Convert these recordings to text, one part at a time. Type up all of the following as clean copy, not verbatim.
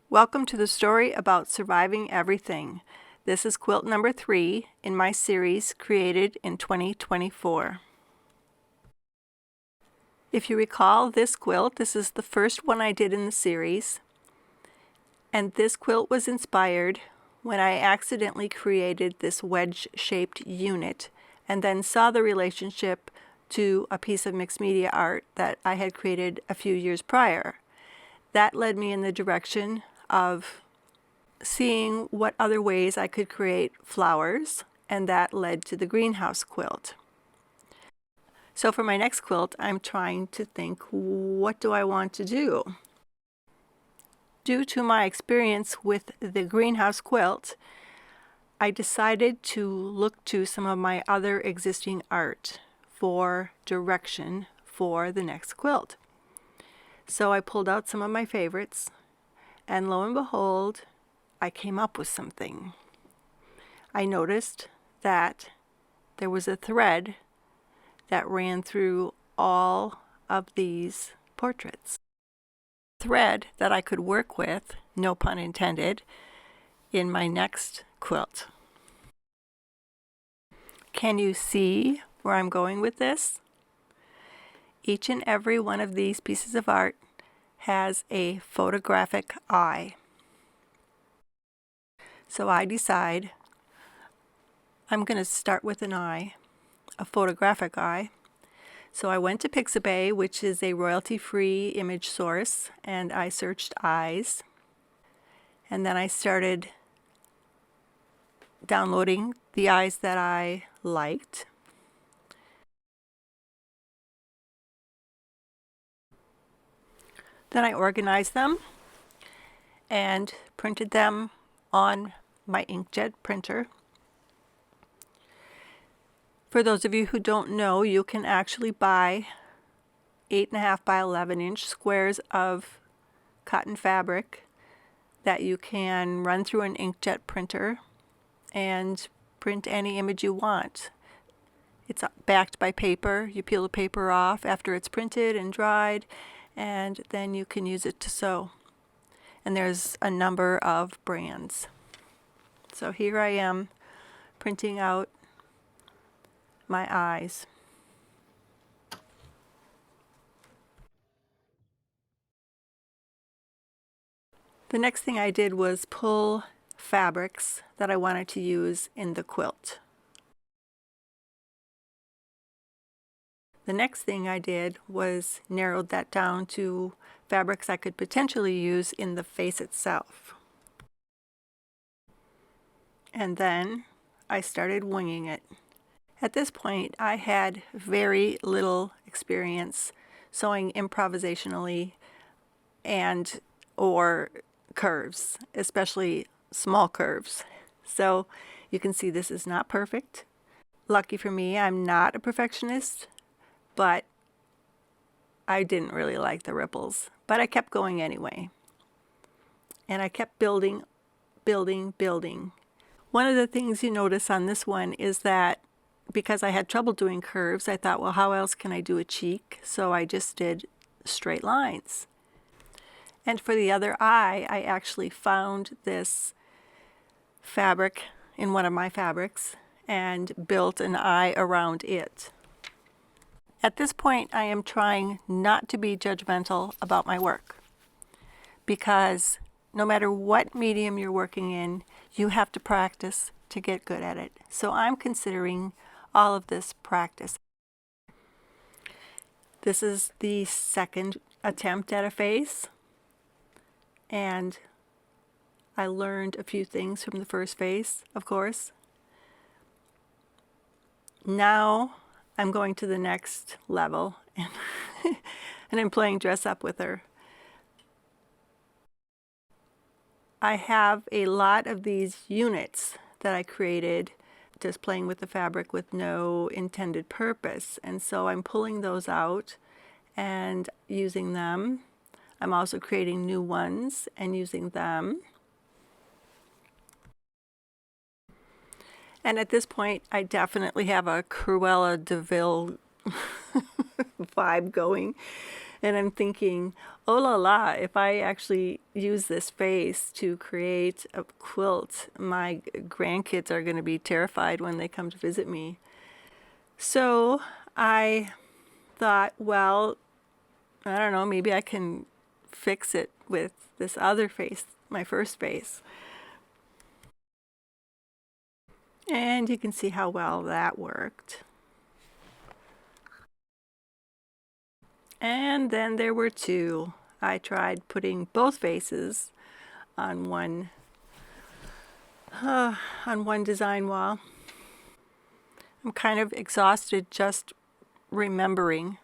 Welcome to the story about surviving everything. This is quilt number 3 in my series created in 2024. If you recall this quilt, this is the first one I did in the series. And this quilt was inspired when I accidentally created this wedge-shaped unit and then saw the relationship to a piece of mixed media art that I had created a few years prior. That led me in the direction of seeing what other ways I could create flowers, and that led to the greenhouse quilt. So for my next quilt, I'm trying to think, what do I want to do? Due to my experience with the greenhouse quilt, I decided to look to some of my other existing art for direction for the next quilt. So I pulled out some of my favorites, and lo and behold, I came up with something. I noticed that there was a thread that ran through all of these portraits. Thread that I could work with, no pun intended, in my next quilt. Can you see where I'm going with this? Each and every one of these pieces of art has a photographic eye. So I decide I'm going to start with an eye, a photographic eye. So I went to Pixabay, which is a royalty-free image source, and I searched eyes. And then I started downloading the eyes that I liked. Then I organized them and printed them on my inkjet printer. For those of you who don't know, you can actually buy 8.5 by 11 inch squares of cotton fabric that you can run through an inkjet printer and print any image you want. It's backed by paper. You peel the paper off after it's printed and dried, and then you can use it to sew. And there's a number of brands. So here I am printing out my eyes. The next thing I did was pull fabrics that I wanted to use in the quilt. The next thing I did was narrowed that down to fabrics I could potentially use in the face itself. And then I started winging it. At this point, I had very little experience sewing improvisationally and or curves, especially small curves. So you can see this is not perfect. Lucky for me, I'm not a perfectionist, but I didn't really like the ripples. But I kept going anyway. And I kept building. One of the things you notice on this one is that because I had trouble doing curves, I thought, well, how else can I do a cheek? So I just did straight lines. And for the other eye, I actually found this fabric in one of my fabrics and built an eye around it. At this point, I am trying not to be judgmental about my work, because no matter what medium you're working in, you have to practice to get good at it. So I'm considering all of this practice. This is the second attempt at a face, and I learned a few things from the first face, of course. Now I'm going to the next level, and, and I'm playing dress up with her. I have a lot of these units that I created just playing with the fabric with no intended purpose, and so I'm pulling those out and using them. I'm also creating new ones and using them. And at this point, I definitely have a Cruella de Vil vibe going. And I'm thinking, oh la la, if I actually use this face to create a quilt, my grandkids are going to be terrified when they come to visit me. So I thought, well, I don't know, maybe I can fix it with this other face, my first face. And you can see how well that worked. And then there were two. I tried putting both faces on one design wall. I'm kind of exhausted just remembering.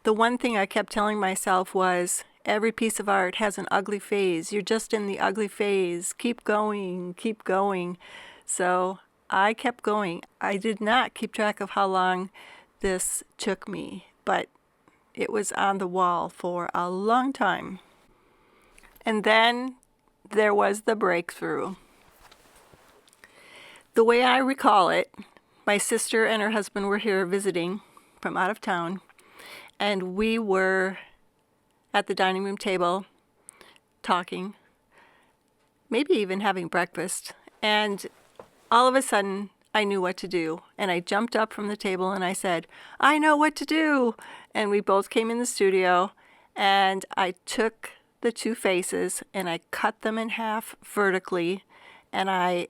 The one thing I kept telling myself was, every piece of art has an ugly phase. You're just in the ugly phase. Keep going, keep going. So I kept going. I did not keep track of how long this took me, but it was on the wall for a long time. And then there was the breakthrough. The way I recall it, my sister and her husband were here visiting from out of town, and we were at the dining room table talking, maybe even having breakfast, and all of a sudden I knew what to do, and I jumped up from the table and I said, I know what to do. And we both came in the studio, and I took the two faces and I cut them in half vertically, and I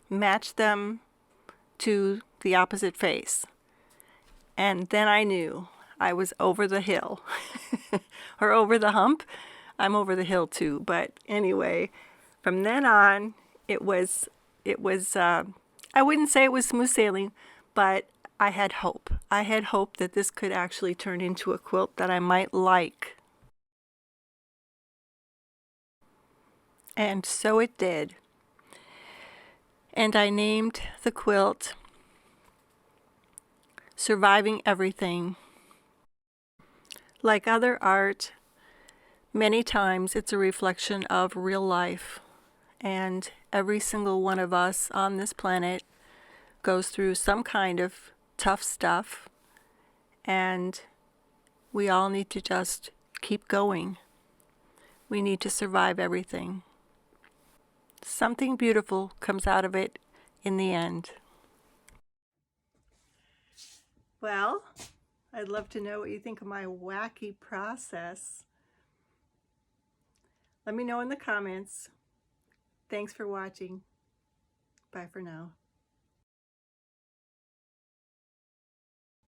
matched them to the opposite face. And then I knew I was over the hill or over the hump. I'm over the hill too, but anyway, from then on it was I wouldn't say it was smooth sailing, but I had hope. I had hope that this could actually turn into a quilt that I might like. And so it did. And I named the quilt Surviving Everything. Like other art, many times it's a reflection of real life. And every single one of us on this planet goes through some kind of tough stuff, and we all need to just keep going. We need to survive everything. Something beautiful comes out of it in the end. Well, I'd love to know what you think of my wacky process. Let me know in the comments. Thanks for watching. Bye for now.